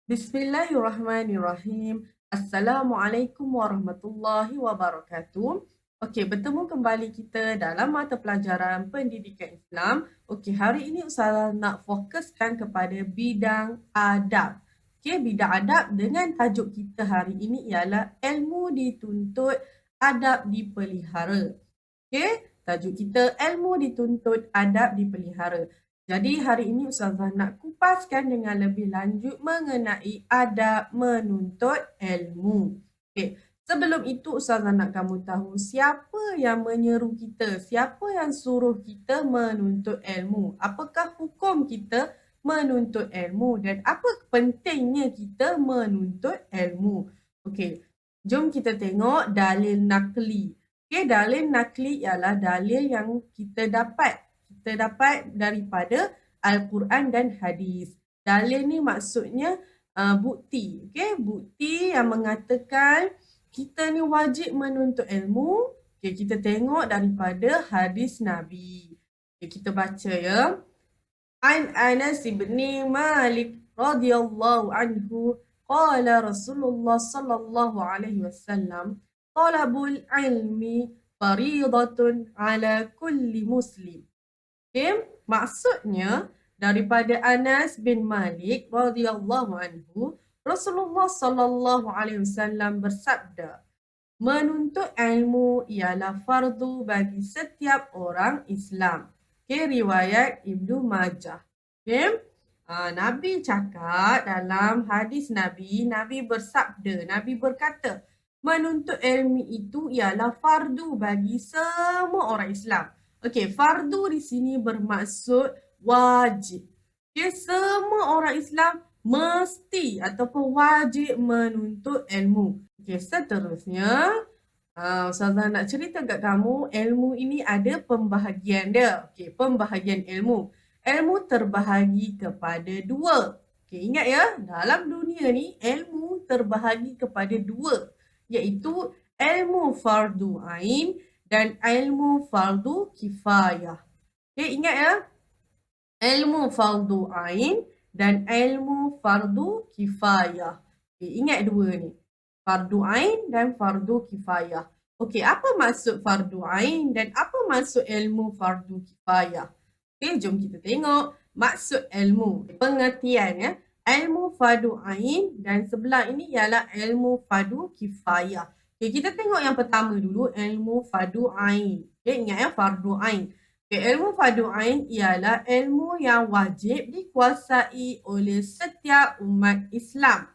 Bismillahirrahmanirrahim. Assalamualaikum warahmatullahi wabarakatuh. Okey, bertemu kembali kita dalam mata pelajaran pendidikan Islam. Okey, hari ini Ustazah nak fokuskan kepada bidang adab. Okey, bidang adab dengan tajuk kita hari ini ialah ilmu dituntut, adab dipelihara. Okey, tajuk kita ilmu dituntut, adab dipelihara. Jadi hari ini Ustazah nak kupaskan dengan lebih lanjut mengenai adab menuntut ilmu. Okey, sebelum itu Ustazah nak kamu tahu siapa yang menyeru kita, siapa yang suruh kita menuntut ilmu, apakah hukum kita menuntut ilmu dan apa pentingnya kita menuntut ilmu. Okey, jom kita tengok dalil nakli. Okey, dalil nakli ialah dalil yang kita dapat daripada Al-Quran dan hadis. Dalil ni maksudnya bukti. Okay? Bukti yang mengatakan kita ni wajib menuntut ilmu. Okay, kita tengok daripada hadis Nabi. Okay, kita baca ya. An Anas bin Malik radhiyallahu anhu qala Rasulullah sallallahu alaihi wasallam talabul ilmi fariidatun ala kulli muslim. Okay? Maksudnya daripada Anas bin Malik radhiyallahu anhu, Rasulullah sallallahu alaihi wasallam bersabda, menuntut ilmu ialah fardu bagi setiap orang Islam. Okay, riwayat Ibnu Majah. Okay? Nabi cakap dalam hadis Nabi, Nabi bersabda, Nabi berkata, menuntut ilmu itu ialah fardu bagi semua orang Islam. Okey, fardu di sini bermaksud wajib. Okey, semua orang Islam mesti ataupun wajib menuntut ilmu. Okey, seterusnya, Ustazah nak cerita kat kamu, ilmu ini ada pembahagian dia. Okey, pembahagian ilmu. Ilmu terbahagi kepada dua. Okey, ingat ya, dalam dunia ni ilmu terbahagi kepada dua, iaitu ilmu fardu ain dan ilmu fardu kifayah. Okay, ingat ya. Ilmu fardu ain dan ilmu fardu kifayah. Okay, ingat dua ni. Fardu ain dan fardu kifayah. Okey, apa maksud fardu ain dan apa maksud ilmu fardu kifayah? Okey, jom kita tengok maksud ilmu. Pengertian ya. Ilmu fardu ain dan sebelah ini ialah ilmu fardu kifayah. Okay, kita tengok yang pertama dulu, ilmu fardu ain. Okay, ingat ya, fardu ain. Okay, ilmu fardu ain ialah ilmu yang wajib dikuasai oleh setiap umat Islam.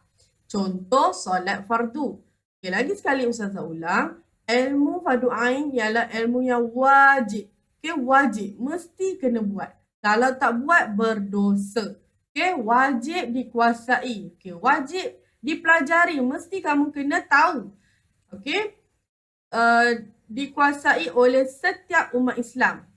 Contoh, solat fardu. Okay, lagi sekali Ustazah ulang, ilmu fardu ain ialah ilmu yang wajib. Okay, wajib, mesti kena buat. Kalau tak buat, berdosa. Okay, wajib dikuasai. Okay, wajib dipelajari, mesti kamu kena tahu. Okey, dikuasai oleh setiap umat Islam.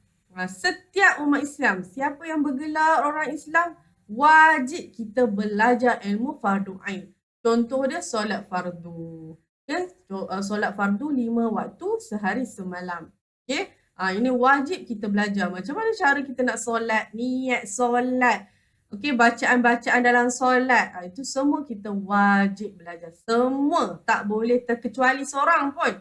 Setiap umat Islam, siapa yang bergelar orang Islam, wajib kita belajar ilmu fardu ain. Contoh dia solat fardu. Okay? Solat fardu 5 waktu sehari semalam. Okay? Ini wajib kita belajar. Macam mana cara kita nak solat, niat solat. Okey, bacaan-bacaan dalam solat, itu semua kita wajib belajar. Semua, tak boleh terkecuali seorang pun.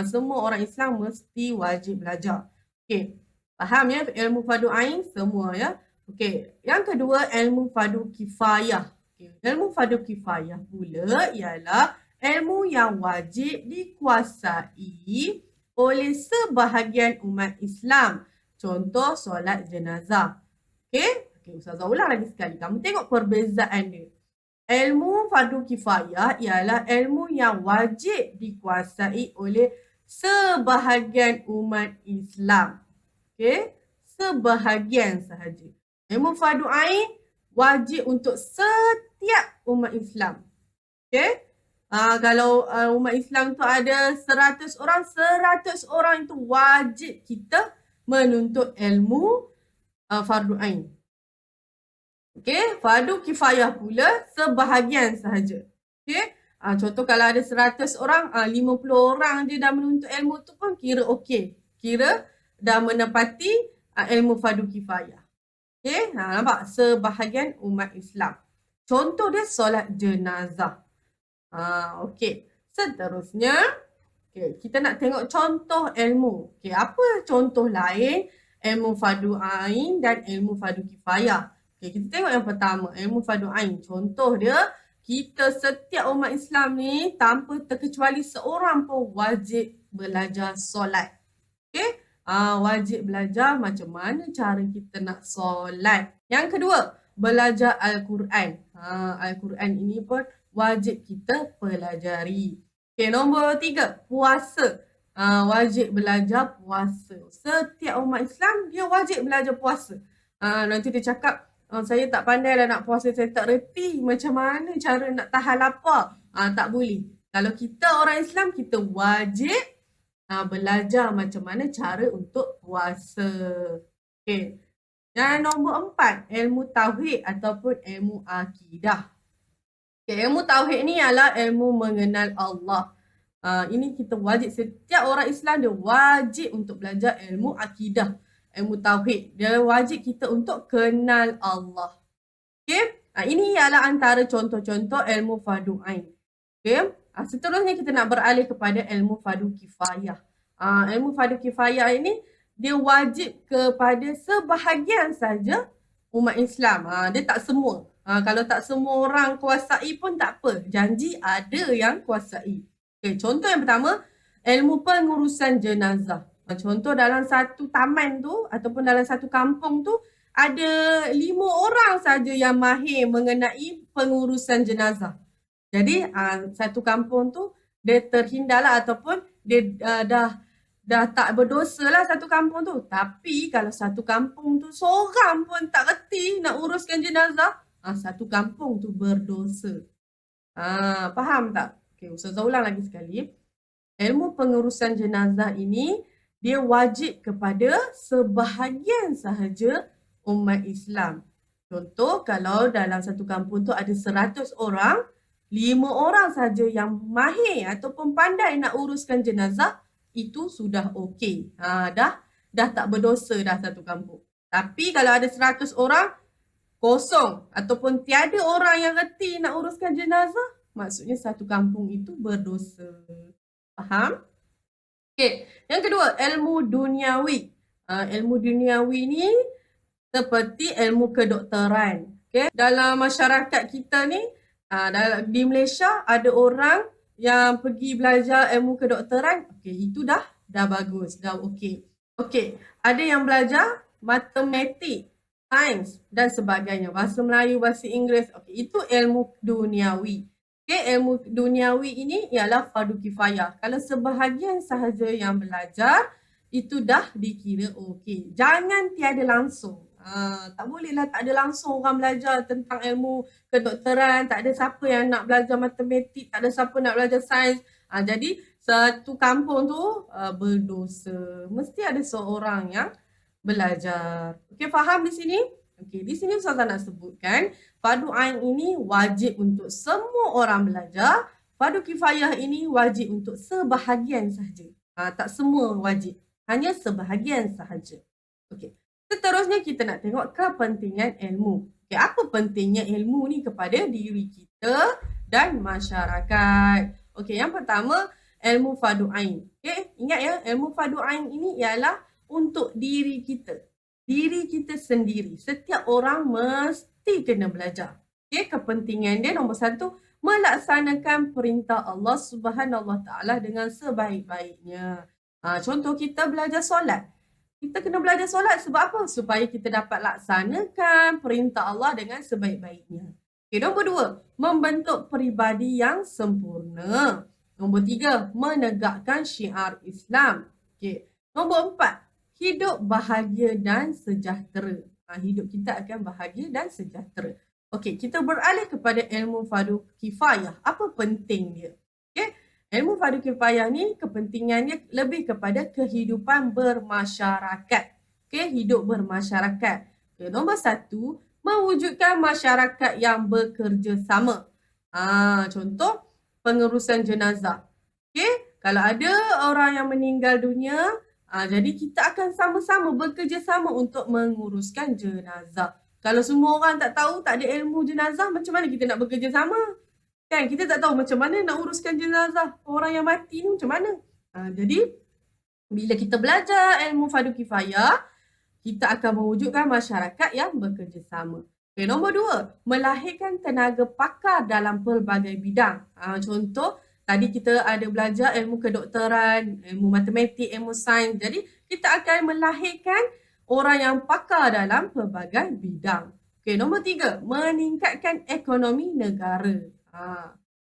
Semua orang Islam mesti wajib belajar. Okey, faham ya ilmu fardu ain semua ya. Okey, yang kedua ilmu fardu kifayah. Okay. Ilmu fardu kifayah pula ialah ilmu yang wajib dikuasai oleh sebahagian umat Islam. Contoh, solat jenazah. Okey. Okay, Ustazah ulang lagi sekali. Kamu tengok perbezaan dia. Ilmu fardu kifayah ialah ilmu yang wajib dikuasai oleh sebahagian umat Islam. Okay? Sebahagian sahaja. Ilmu fardu ain wajib untuk setiap umat Islam. Okay? Kalau umat Islam tu ada 100 orang, 100 orang itu wajib kita menuntut ilmu fardu ain. Okey, fardu kifayah pula sebahagian sahaja. Okey, contoh kalau ada 100 orang, 50 orang je dah menuntut ilmu tu pun kira okey. Kira dah menepati ilmu fardu kifayah. Okey, nampak? Sebahagian umat Islam. Contoh dia solat jenazah. Okey. Seterusnya, kita nak tengok contoh ilmu. Apa contoh lain ilmu fardu ain dan ilmu fardu kifayah? Kita tengok yang pertama, ilmu fardu ain. Contoh dia, kita setiap umat Islam ni tanpa terkecuali seorang pun wajib belajar solat. Wajib belajar macam mana cara kita nak solat. Yang kedua, belajar Al-Quran. Al-Quran ini pun wajib kita pelajari. Nombor 3, puasa. Wajib belajar puasa. Setiap umat Islam, dia wajib belajar puasa. Nanti dia cakap, saya tak pandai dah nak puasa, saya tak reti macam mana cara nak tahan lapar. Tak boleh. Kalau kita orang Islam, kita wajib belajar macam mana cara untuk puasa. Dan nombor 4, ilmu tauhid ataupun ilmu akidah. Ilmu tauhid ni adalah ilmu mengenal Allah. Ini kita wajib, setiap orang Islam dia wajib untuk belajar ilmu akidah, ilmu tauhid. Dia wajib kita untuk kenal Allah. Ini ialah antara contoh-contoh ilmu fardu ain. Seterusnya kita nak beralih kepada ilmu fardu kifayah. Ilmu fardu kifayah ini dia wajib kepada sebahagian saja umat Islam. Dia tak semua. Kalau tak semua orang kuasai pun tak apa. Janji ada yang kuasai. Contoh yang pertama, ilmu pengurusan jenazah. Contoh dalam satu taman tu ataupun dalam satu kampung tu ada 5 orang saja yang mahir mengenai pengurusan jenazah. Jadi satu kampung tu dia terhindarlah ataupun dia dah tak berdosa lah satu kampung tu. Tapi kalau satu kampung tu seorang pun tak reti nak uruskan jenazah, satu kampung tu berdosa. Faham tak? Ustazah ulang lagi sekali. Ilmu pengurusan jenazah ini dia wajib kepada sebahagian sahaja umat Islam. Contoh, kalau dalam satu kampung tu ada 100 orang, 5 orang saja yang mahir ataupun pandai nak uruskan jenazah, itu sudah okey. Dah tak berdosa dah satu kampung. Tapi kalau ada 100 orang, kosong ataupun tiada orang yang reti nak uruskan jenazah, maksudnya satu kampung itu berdosa. Faham? Yang kedua, ilmu duniawi. Ilmu duniawi ni seperti ilmu kedokteran. Dalam masyarakat kita ni, di Malaysia ada orang yang pergi belajar ilmu kedokteran. Itu dah bagus, dah okey. Ada yang belajar matematik, sains dan sebagainya. Bahasa Melayu, bahasa Inggeris. Itu ilmu duniawi. Ilmu duniawi ini ialah fardu kifayah. Kalau sebahagian sahaja yang belajar, itu dah dikira okey. Jangan tiada langsung. Tak bolehlah tak ada langsung orang belajar tentang ilmu kedokteran. Tak ada siapa yang nak belajar matematik. Tak ada siapa nak belajar sains. Jadi satu kampung tu berdosa. Mesti ada seorang yang belajar. Faham di sini? Di sini Ustazah nak sebutkan, fardu ain ini wajib untuk semua orang belajar. Fardu kifayah ini wajib untuk sebahagian sahaja. Tak semua wajib. Hanya sebahagian sahaja. Seterusnya kita nak tengok kepentingan ilmu. Apa pentingnya ilmu ni kepada diri kita dan masyarakat? Yang pertama, ilmu fardu ain. Ingat ya, ilmu fardu ain ini ialah untuk diri kita. Diri kita sendiri. Setiap orang mesti kena belajar. Kepentingan dia nombor 1, melaksanakan perintah Allah Subhanahu Wa Taala dengan sebaik-baiknya. Contoh kita belajar solat. Kita kena belajar solat sebab apa? Supaya kita dapat laksanakan perintah Allah dengan sebaik-baiknya. Nombor 2, membentuk peribadi yang sempurna. Nombor 3, menegakkan syiar Islam. Nombor 4, hidup bahagia dan sejahtera. Hidup kita akan bahagia dan sejahtera. Kita beralih kepada ilmu fardu kifayah. Apa penting dia? Ilmu fardu kifayah ni kepentingannya lebih kepada kehidupan bermasyarakat. Hidup bermasyarakat. Nombor 1, mewujudkan masyarakat yang bekerjasama. Contoh, pengurusan jenazah. Kalau ada orang yang meninggal dunia, jadi kita akan sama-sama bekerjasama untuk menguruskan jenazah. Kalau semua orang tak tahu, tak ada ilmu jenazah, macam mana kita nak bekerjasama? Kan kita tak tahu macam mana nak uruskan jenazah orang yang mati ni macam mana. Jadi bila kita belajar ilmu fardu kifayah, kita akan mewujudkan masyarakat yang bekerjasama. Okay, nombor 2, melahirkan tenaga pakar dalam pelbagai bidang. Contoh, tadi kita ada belajar ilmu kedokteran, ilmu matematik, ilmu sains. Jadi, kita akan melahirkan orang yang pakar dalam pelbagai bidang. Okay, nombor 3, meningkatkan ekonomi negara.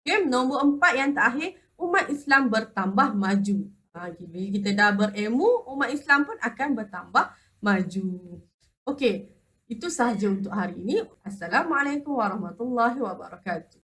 Okay, nombor 4 yang terakhir, umat Islam bertambah maju. Bila kita dah berilmu, umat Islam pun akan bertambah maju. Okey, itu sahaja untuk hari ini. Assalamualaikum warahmatullahi wabarakatuh.